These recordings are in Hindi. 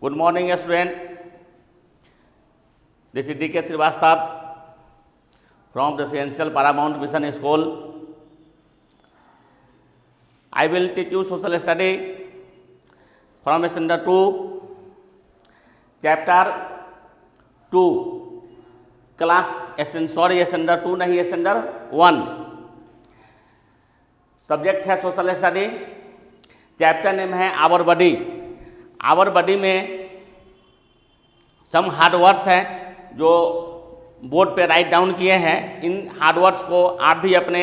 Good morning, student. This is D.K. Srivastava from the Residential Paramount Mission School. I will teach you social study from standard 2, chapter 2, class standard 2 नहीं standard 1. सब्जेक्ट है सोशल स्टडी. चैप्टर नेम है आवर बॉडी. आवर बॉडी में सम हार्ड वर्ड्स हैं जो बोर्ड पे राइट डाउन किए हैं. इन हार्ड वर्ड्स को आप भी अपने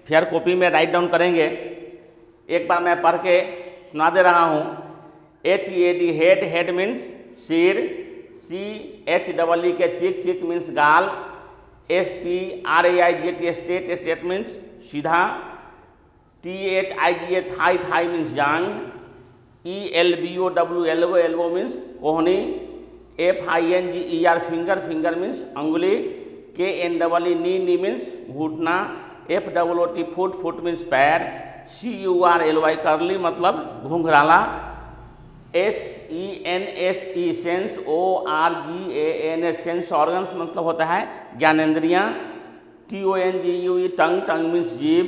फेयर कॉपी में राइट डाउन करेंगे. एक बार मैं पढ़ के सुना दे रहा हूँ. HEAD head. हेड मीन्स सिर. CHEE के चिक. चिक मीन्स गाल. STRAIGT straight. स्टेट मीन्स सीधा. THIGA thigh. थाई मीन्स जांग. ELBO एल्बो मीन्स कोहनी. FINGER finger. फिंगर मीन्स अंगुली. KNEE नी मीन्स घुटना. FOOT foot. फुट मीन्स पैर. CURLY करली मतलब घुंघराला. SENSE sense. ORGAN sense organs मतलब होता है ज्ञानेंद्रियाँ. TONGUE tongue. टंग मीन्स जीभ.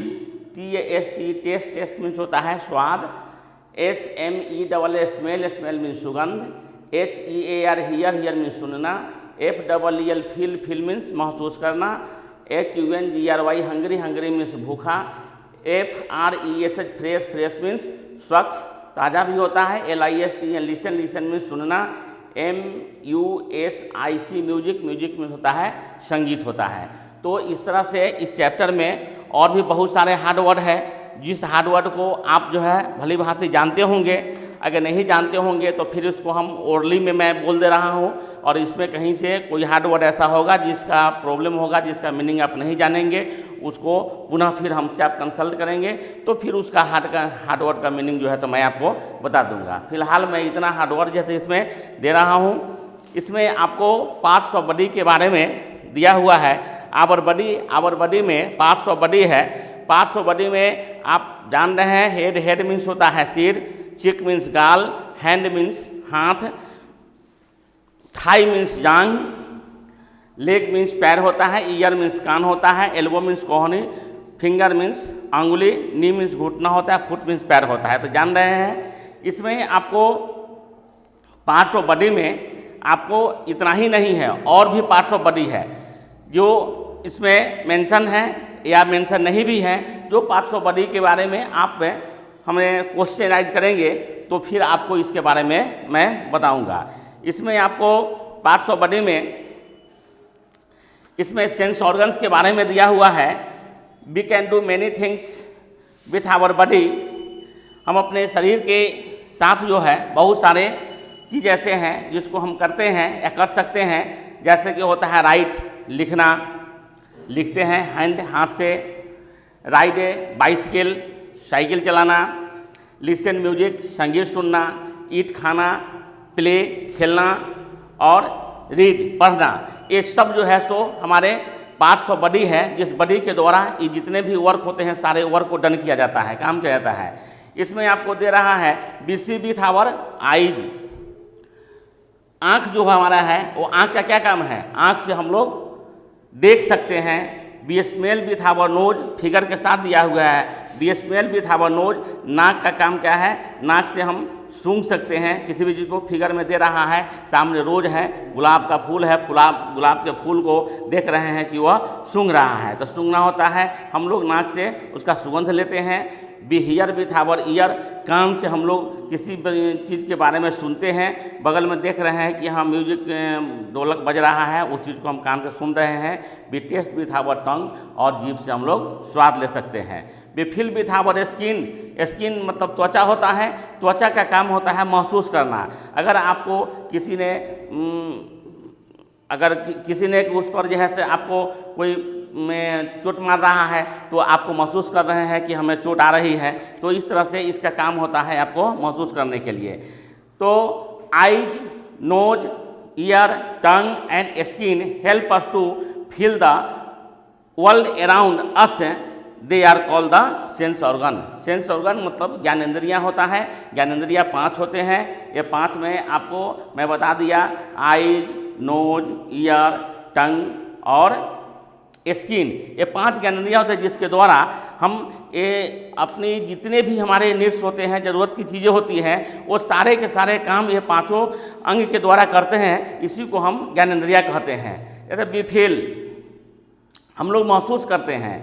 TAST taste. टेस्ट मीन्स होता है स्वाद. SMELL smell. स्मेल मीन्स सुगंध. HEAR here. हियर मीन्स सुनना. FEEL feel. फील मीन्स महसूस करना. HUNGRY Hungary. हंगरी मीन्स भूखा. FRESH fresh. फ्रेश मीन्स स्वच्छ ताज़ा भी होता है. LISTN listen. लिसन मीन्स सुनना. MUSIC music. म्यूजिक मीन्स होता है संगीत होता है. तो इस तरह से इस चैप्टर में और भी बहुत सारे हार्ड वर्ड है. जिस हार्ड वर्ड को आप जो है भली भांति जानते होंगे. अगर नहीं जानते होंगे तो फिर इसको हम ओरली में मैं बोल दे रहा हूँ. और इसमें कहीं से कोई हार्ड वर्ड ऐसा होगा जिसका प्रॉब्लम होगा, जिसका मीनिंग आप नहीं जानेंगे, उसको पुनः फिर हमसे आप कंसल्ट करेंगे तो फिर उसका हार्ड वर्ड का मीनिंग जो है तो मैं आपको बता दूंगा. फिलहाल मैं इतना हार्ड वर्ड जैसे इसमें दे रहा हूँ. इसमें आपको पार्ट्स ऑफ बॉडी के बारे में दिया हुआ है. आवर बॉडी में पार्ट्स ऑफ बॉडी है. पार्ट्स ऑफ बॉडी में आप जान रहे हैं हेड. हेड मीन्स होता है सिर. चिक मीन्स गाल. हैंड मीन्स हाथ. थाई मीन्स जांग. लेग मीन्स पैर होता है. ईयर मीन्स कान होता है. एल्बो मीन्स कोहनी. फिंगर मीन्स अंगुली. नी मीन्स घुटना होता है. फुट मीन्स पैर होता है. तो जान रहे हैं इसमें आपको पार्ट ऑफ बॉडी में आपको इतना ही नहीं है, और भी पार्ट्स ऑफ बॉडी है जो इसमें मेंशन है या मेंशन नहीं भी है. जो पार्ट्स ऑफ बॉडी के बारे में आप हमें क्वेश्चन राइज करेंगे तो फिर आपको इसके बारे में मैं बताऊंगा. इसमें आपको पार्ट्स ऑफ बॉडी में इसमें सेंस ऑर्गन्स के बारे में दिया हुआ है. We can do many things with our body. हम अपने शरीर के साथ जो है बहुत सारे चीज़ ऐसे हैं जिसको हम करते हैं या कर सकते हैं. जैसे कि होता है राइट लिखना. लिखते हैं हैंड हाथ से. राइड बाइसिकल साइकिल चलाना. लिसन म्यूजिक संगीत सुनना. ईट खाना. प्ले खेलना. और रीड पढ़ना. ये सब जो है सो हमारे पार्ट्स ऑफ बॉडी है जिस बॉडी के द्वारा ये जितने भी वर्क होते हैं सारे वर्क को डन किया जाता है, काम किया जाता है. इसमें आपको दे रहा है बीसी विथ आवर आइज. आँख जो हमारा है वो आँख का क्या काम है? आँख से हम लोग देख सकते हैं. We smell with our nose. Figure के साथ दिया हुआ है. We smell with our nose. नाक का काम क्या है? नाक से हम सूंघ सकते हैं किसी भी चीज़ को. फिगर में दे रहा है सामने रोज है, गुलाब का फूल है. गुलाब के फूल को देख रहे हैं कि वह सूंघ रहा है. तो सूंघना होता है हम लोग नाक से उसका सुगंध लेते हैं. Be here with our ear. कान से हम लोग किसी चीज़ के बारे में सुनते हैं. बगल में देख रहे हैं कि यहाँ म्यूजिक ढोलक बज रहा है, उस चीज़ को हम कान से सुन रहे हैं. We taste with our tongue. और जीभ से हम लोग स्वाद ले सकते हैं. We feel with our skin. Skin मतलब त्वचा होता है. त्वचा का काम होता है महसूस करना. अगर आपको किसी ने उस पर जो है से आपको कोई में चोट मार रहा है तो आपको महसूस कर रहे हैं कि हमें चोट आ रही है. तो इस तरह से इसका काम होता है आपको महसूस करने के लिए. तो eyes, nose, ear, tongue and skin help us to feel the world around us they are call the sense organ. Sense organ मतलब ज्ञानेंद्रियाँ होता है, ज्ञानेंद्रियाँ 5 होते हैं। ये 5 में आपको मैं बता दिया, आईज, नोज, ईयर, टंग और स्किन, ये 5 ज्ञानेंद्रियाँ होते हैं जिसके द्वारा हम ये अपनी जितने भी हमारे नीड्स होते हैं, ज़रूरत की चीज़ें होती हैं, वो सारे के सारे काम ये 5 अंग के द्वारा करते हैं। इसी को हम ज्ञानेंद्रियाँ कहते हैं। जैसे वी फील, हम लोग महसूस करते हैं,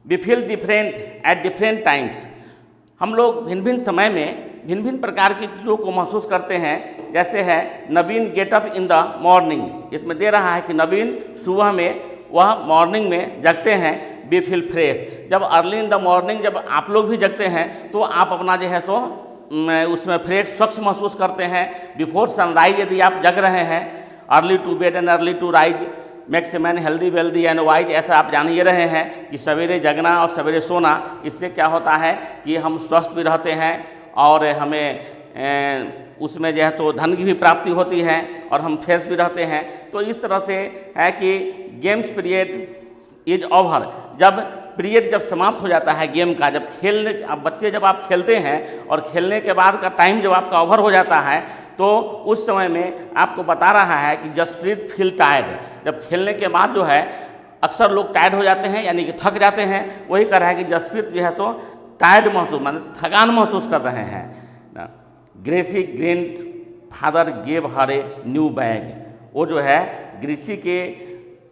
we feel different at different times, हम लोग भिन्न भिन्न समय में भिन्न भिन्न प्रकार की चीज़ों को महसूस करते हैं। जैसे है Naveen get up in the morning, इसमें दे रहा है कि नवीन सुबह में वह मॉर्निंग में जगते हैं। वी फील फ्रेश, जब अर्ली इन द मॉर्निंग जब आप लोग भी जगते हैं तो आप अपना जो है सो उसमें फ्रेश स्वच्छ महसूस करते हैं। बिफोर सनराइज यदि आप जग रहे हैं, early to bed and early to rise makes a man healthy wealthy and wise, ऐसा आप जान ही रहे हैं कि सवेरे जगना और सवेरे सोना, इससे क्या होता है कि हम स्वस्थ भी रहते हैं और हमें उसमें जो है तो धन की भी प्राप्ति होती है और हम फ्रेश भी रहते हैं। तो इस तरह से है कि गेम्स पीरियड इज ओवर, जब पीरियड जब समाप्त हो जाता है गेम का, जब खेलने अब बच्चे जब आप खेलते हैं और खेलने के बाद का टाइम जब आपका ओवर हो जाता है तो उस समय में आपको बता रहा है कि जसप्रीत फील टायर्ड, जब खेलने के बाद जो है अक्सर लोग टायर्ड हो जाते हैं यानी कि थक जाते हैं, वही कह रहा है कि जसप्रीत जो है तो टायर्ड महसूस मतलब थकान महसूस कर रहे हैं। Gracie grandfather gave her a new bag, वो जो है ग्रेसी के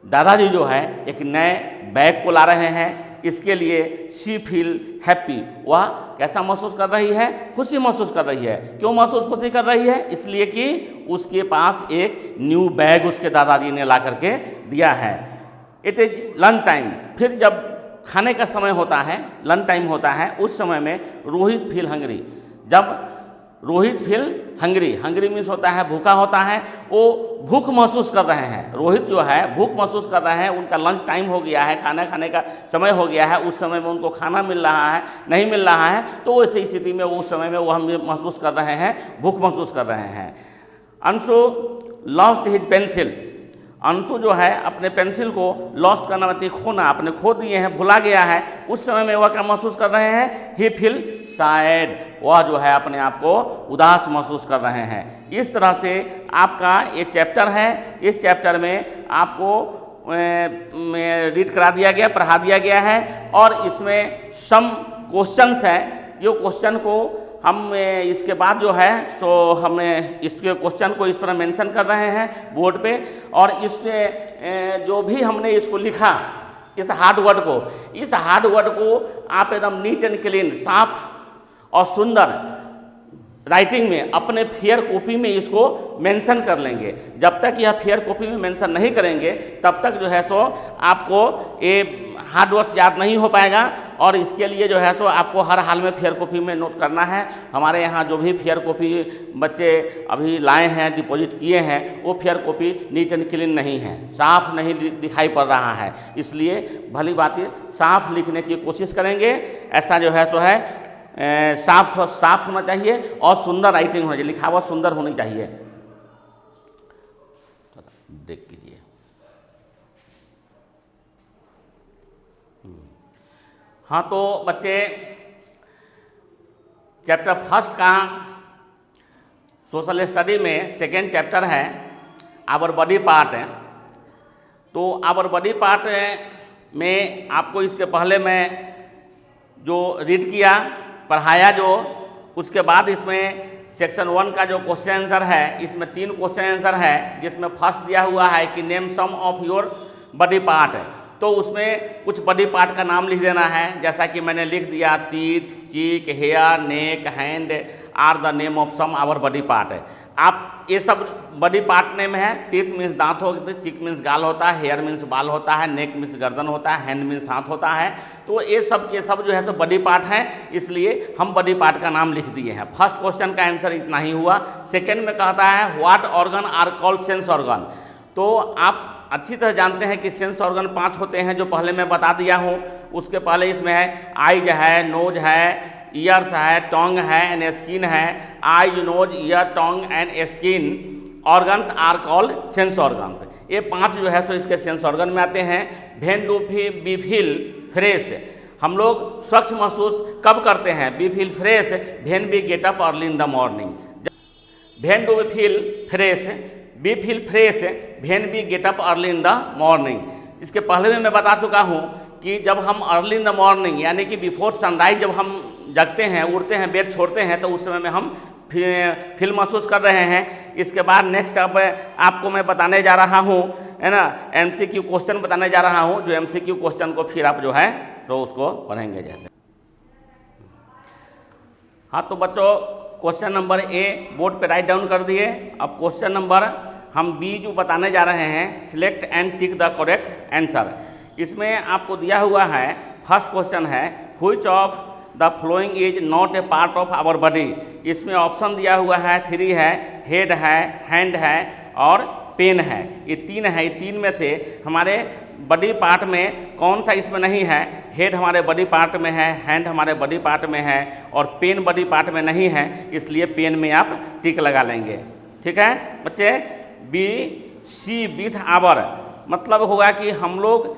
दादाजी जो है एक नए बैग को ला रहे हैं, इसके लिए शी फील हैप्पी, वह कैसा महसूस कर रही है, खुशी महसूस कर रही है। क्यों महसूस खुशी कर रही है? इसलिए कि उसके पास एक न्यू बैग उसके दादाजी ने ला करके दिया है। इट इज लंच टाइम, फिर जब खाने का समय होता है, लंच टाइम होता है, उस समय में रोहित फील हंग्री, जब Rohit feel hungry, hungry means होता है भूखा होता है, वो भूख महसूस कर रहे हैं। रोहित जो है भूख महसूस कर रहे हैं, उनका लंच टाइम हो गया है, खाना खाने का समय हो गया है, उस समय में उनको खाना मिल रहा है नहीं मिल रहा है, तो ऐसी स्थिति में उस समय में वो हम महसूस कर रहे हैं, भूख महसूस कर रहे हैं। Anshu lost his pencil, Anshu जो है अपने पेंसिल को लॉस्ट करना मतलब खोना, अपने खो दिए हैं, भुला गया है, उस समय में वह क्या महसूस कर रहे हैं? ही फील सैड, वह जो है अपने आप को उदास महसूस कर रहे हैं। इस तरह से आपका ये चैप्टर है, इस चैप्टर में आपको रीड करा दिया गया, पढ़ा दिया गया है और इसमें सम क्वेश्चंस हैं, जो क्वेश्चन को हम इसके बाद जो है सो हमें इसके क्वेश्चन को इस तरह मेंशन कर रहे हैं बोर्ड पे, और इसमें जो भी हमने इसको लिखा इस हार्ड वर्ड को, इस हार्ड वर्ड को आप एकदम नीट एंड क्लीन, साफ और सुंदर राइटिंग में अपने फेयर कॉपी में इसको मेंशन कर लेंगे। जब तक यह फेयर कॉपी में मेंशन नहीं करेंगे तब तक जो है सो आपको ये हार्ड वर्ड्स याद नहीं हो पाएगा, और इसके लिए जो है सो आपको हर हाल में फेयर कॉपी में नोट करना है। हमारे यहाँ जो भी फेयर कॉपी बच्चे अभी लाए हैं, डिपॉजिट किए हैं, वो fair copy neat and clean नहीं है, साफ नहीं दिखाई पड़ रहा है, इसलिए भली बात साफ लिखने की कोशिश करेंगे। ऐसा जो है सो है साफ होना चाहिए और सुंदर राइटिंग होनी चाहिए, लिखावट सुंदर होनी चाहिए। ब्रेक कीजिए। हाँ, तो बच्चे चैप्टर फर्स्ट का सोशल स्टडी में सेकेंड चैप्टर है आवर बॉडी पार्ट है। तो आवर बॉडी पार्ट में आपको इसके पहले मैं जो रीड किया पढ़ाया जो, उसके बाद इसमें सेक्शन 1 का जो क्वेश्चन आंसर है, इसमें 3 क्वेश्चन आंसर है, जिसमें फर्स्ट दिया हुआ है कि name some of your body part, तो उसमें कुछ बॉडी पार्ट का नाम लिख देना है। जैसा कि मैंने लिख दिया, teeth, cheek, hair, neck, hand are the name of some our body part. आप ये सब बॉडी पार्ट नेम है। टीथ मीन्स दांत होते हैं, चीक मीन्स गाल होता है, हेयर मीन्स बाल होता है, नेक मीन्स गर्दन होता है, हैंड मीन्स हाथ होता है। तो ये सब के सब जो है तो बॉडी पार्ट है, इसलिए हम बॉडी पार्ट का नाम लिख दिए हैं। फर्स्ट क्वेश्चन का आंसर इतना ही हुआ। सेकेंड में कहता है what organ are called sense organ. तो आप अच्छी तरह जानते हैं कि सेंस ऑर्गन 5 होते हैं, जो पहले मैं बता दिया हूँ। उसके पहले इसमें है आइज है, नोज है, ईयर्स है, टोंग है एंड स्किन है। Eyes, nose, ear, tongue and skin organs are called sense organs. ये 5 जो है सो इसके सेंस ऑर्गन में आते हैं। When do we feel fresh, हम लोग स्वच्छ महसूस कब करते हैं? We feel fresh when we get up early in the morning. When do we feel fresh? We feel fresh when we get up early in the morning. इसके पहले भी मैं बता चुका हूँ कि जब हम अर्ली इन द मॉर्निंग यानी कि बिफोर सनराइज जब हम जगते हैं, उठते हैं, बेड छोड़ते हैं, तो उस समय में हम फील महसूस कर रहे हैं। इसके बाद नेक्स्ट अब आपको मैं बताने जा रहा हूँ, है ना, MCQ क्वेश्चन बताने जा रहा हूँ, जो MCQ क्वेश्चन को फिर आप जो है तो उसको पढ़ेंगे जैसे। हाँ तो बच्चों क्वेश्चन नंबर A बोर्ड पे राइट डाउन कर दिए। अब क्वेश्चन नंबर हम B जो बताने जा रहे हैं, select and tick the correct answer. इसमें आपको दिया हुआ है, फर्स्ट क्वेश्चन है which of the following is not a part of our body. इसमें ऑप्शन दिया हुआ है 3 है, हेड है, हैंड है और पेन है। ये 3 है। ये 3 में से हमारे बॉडी पार्ट में कौन सा इसमें नहीं है? हेड हमारे बॉडी पार्ट में है, हैंड हमारे बॉडी पार्ट में है और पेन बॉडी पार्ट में नहीं है, इसलिए पेन में आप टिक लगा लेंगे। ठीक है बच्चे। बी सी विथ आवर मतलब होगा कि हम लोग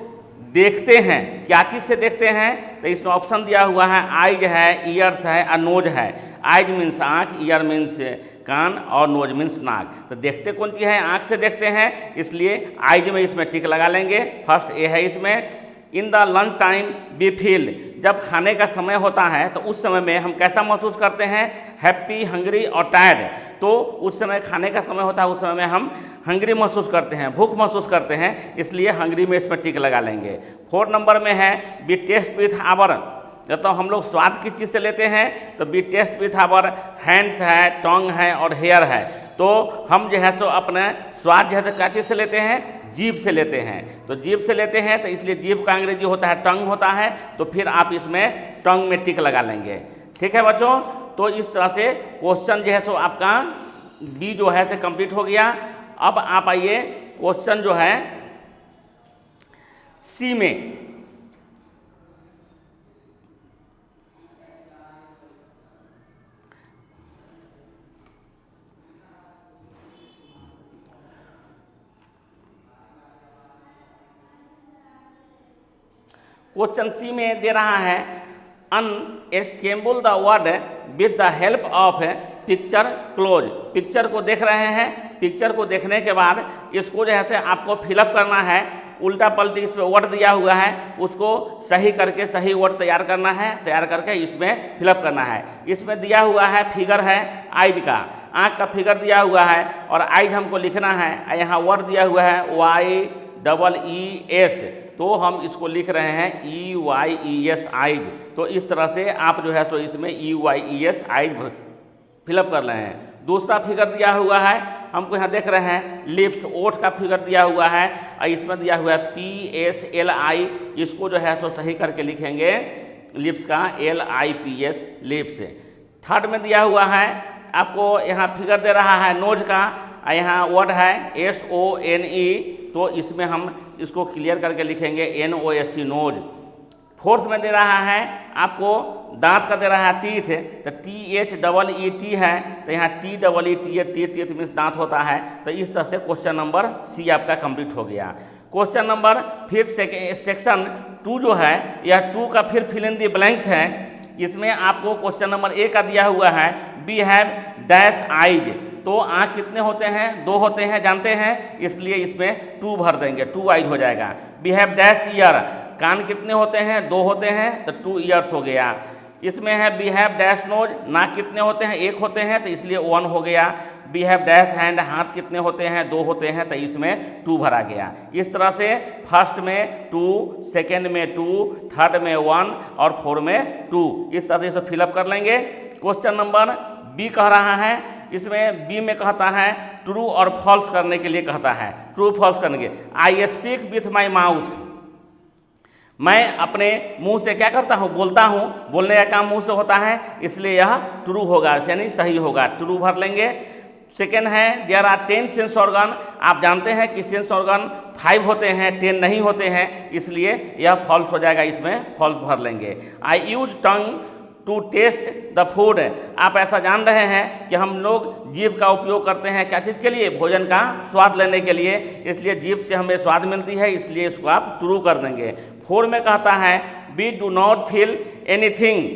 देखते हैं। क्या चीज़ से देखते हैं? तो इसमें ऑप्शन दिया हुआ है आइज है, ईयर्स है और नोज है। आइज मीन्स आँख, ईयर मीन्स कान और नोज मीन्स नाक। तो देखते कौन चीज़ है? आँख से देखते हैं, इसलिए आइज में इसमें टिक लगा लेंगे। फर्स्ट ए है इसमें। In the lunch time we feel, जब खाने का समय होता है तो उस समय में हम कैसा महसूस करते हैं? हैप्पी, हंग्री और टायर्ड। तो उस समय खाने का समय होता है, उस समय में हम हंग्री महसूस करते हैं, भूख महसूस करते हैं, इसलिए हंग्री में इसमें टिक लगा लेंगे। 4 नंबर में है बी टेस्ट विथ आवर, तो हम लोग स्वाद की चीज़ से लेते हैं, तो B taste with our hands है, टंग है और हेयर है। तो हम जो है तो अपने स्वाद जो है तो क्या चीज़ से लेते हैं? जीभ से लेते हैं। तो जीभ से लेते हैं तो इसलिए जीभ का अंग्रेजी होता है टंग होता है, तो फिर आप इसमें टंग में टिक लगा लेंगे। ठीक है बच्चों। तो इस तरह से क्वेश्चन जो है तो आपका बी जो है तो कंप्लीट हो गया। अब आप आइए क्वेश्चन जो है सी में। क्वेश्चन सी में दे रहा है unscramble the word with the help of picture clues. Picture को देख रहे हैं, पिक्चर को देखने के बाद इसको जो है आपको फिलअप करना है। उल्टा पलटी इसमें वर्ड दिया हुआ है, उसको सही करके सही वर्ड तैयार करना है, तैयार करके इसमें फिलअप करना है। इसमें दिया हुआ है फिगर है आइज का, आँख का फिगर दिया हुआ है और आइज हमको लिखना है। यहाँ वर्ड दिया हुआ है YEES, तो हम इसको लिख रहे हैं EYES आइज। तो इस तरह से आप जो है तो इसमें EYES आइज फिलअप कर रहे हैं। दूसरा फिगर दिया हुआ है, हमको यहाँ देख रहे हैं लिप्स, ओठ का फिगर दिया हुआ है और इसमें दिया हुआ है PSLI, इसको जो है सो सही करके लिखेंगे लिप्स का LIPS लिप्स। थर्ड में दिया हुआ है आपको यहाँ फिगर दे रहा है नोज का, यहाँ वर्ड है SONE, तो इसमें हम इसको क्लियर करके लिखेंगे NOSE नोज। फोर्थ में दे रहा है आपको दांत का दे रहा है टीथ, तो THEET है, तो यहाँ TEET मीन्स दांत होता है। तो इस तरह से क्वेश्चन नंबर सी आपका कंप्लीट हो गया। क्वेश्चन नंबर फिर सेक्शन 2 जो है यह 2 का फिर फिल इन द ब्लैंक्स है। इसमें आपको क्वेश्चन नंबर ए का दिया हुआ है वी हैव डैश आइज, तो आँख कितने होते हैं? 2 होते हैं, जानते हैं, इसलिए इसमें 2 भर देंगे, 2 आइज हो जाएगा। वी हैव डैश ईयर, कान कितने होते हैं? 2 होते हैं, तो 2 ईयर्स हो गया। इसमें है वी हैव डैश नोज, नाक कितने होते हैं? 1 होते हैं, तो इसलिए 1 हो गया। वी हैव डैश हैंड, हाथ कितने होते हैं? 2 होते हैं, तो इसमें 2 भरा गया। इस तरह से फर्स्ट में 2, सेकेंड में 2, थर्ड में 1 और 4 में 2, इस तरह से फिलअप कर लेंगे। क्वेश्चन नंबर बी कह रहा है, इसमें बी में कहता है ट्रू और फॉल्स करने के लिए कहता है। ट्रू फॉल्स करने के I speak with my mouth, मैं अपने मुंह से क्या करता हूँ? बोलता हूँ, बोलने का काम मुंह से होता है, इसलिए यह ट्रू होगा, यानी सही होगा, ट्रू भर लेंगे। सेकेंड है देयर आर 10 सेंस ऑर्गन, आप जानते हैं कि सेंस ऑर्गन 5 होते हैं, 10 नहीं होते हैं, इसलिए यह फॉल्स हो जाएगा, इसमें फॉल्स भर लेंगे। I use tongue to taste the food. आप ऐसा जान रहे हैं कि हम लोग जीभ का उपयोग करते हैं क्या चीज़ के लिए? भोजन का स्वाद लेने के लिए, इसलिए जीभ से हमें स्वाद मिलती है, इसलिए इसको आप ट्रू कर देंगे। 4 में कहता है we do not feel anything,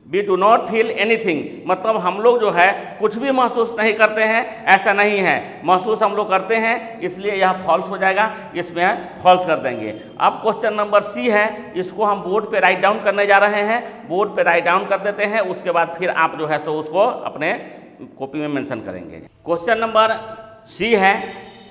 we do not feel anything, मतलब हम लोग जो है कुछ भी महसूस नहीं करते हैं, ऐसा नहीं है, महसूस हम लोग करते हैं, इसलिए यह फॉल्स हो जाएगा, इसमें फॉल्स कर देंगे। अब क्वेश्चन नंबर सी है, इसको हम बोर्ड पे राइट डाउन करने जा रहे हैं, बोर्ड पे राइट डाउन कर देते हैं, उसके बाद फिर आप जो है सो उसको अपने कॉपी में मेंशन करेंगे। क्वेश्चन नंबर सी है,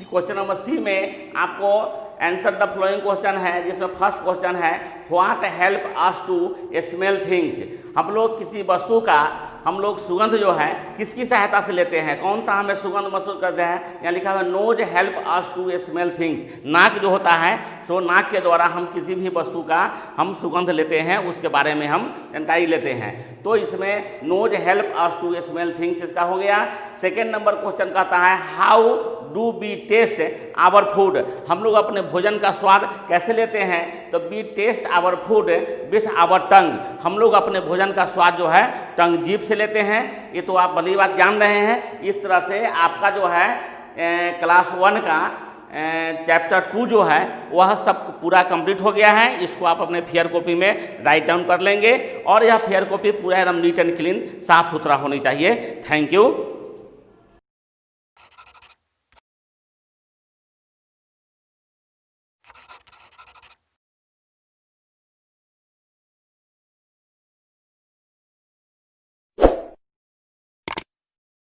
क्वेश्चन नंबर सी में आपको आंसर द फ्लोइंग क्वेश्चन है, जिसमें फर्स्ट क्वेश्चन है what help us to smell things. हम लोग किसी वस्तु का हम लोग सुगंध जो है किसकी सहायता से लेते हैं? कौन सा हमें सुगंध महसूस करते हैं? यहाँ लिखा हुआ nose help us to smell things. नाक जो होता है सो नाक के द्वारा हम किसी भी वस्तु का हम सुगंध लेते हैं, उसके बारे में हम जानकारी लेते हैं। तो इसमें nose help us to smell things इसका हो गया। सेकेंड नंबर क्वेश्चन कहता है how do we taste our food. हम लोग अपने भोजन का स्वाद कैसे लेते हैं? तो B taste our food with our tongue. हम लोग अपने भोजन का स्वाद जो है टंग जीभ से लेते हैं। ये तो आप भली बात जान रहे हैं। इस तरह से आपका जो है क्लास 1 का चैप्टर 2 जो है वह सब पूरा कंप्लीट हो गया है। इसको आप अपने फेयर कॉपी में राइट डाउन कर लेंगे और यह फेयर कॉपी पूरा एकदम नीट एंड क्लीन साफ सुथरा होनी चाहिए। Thank you.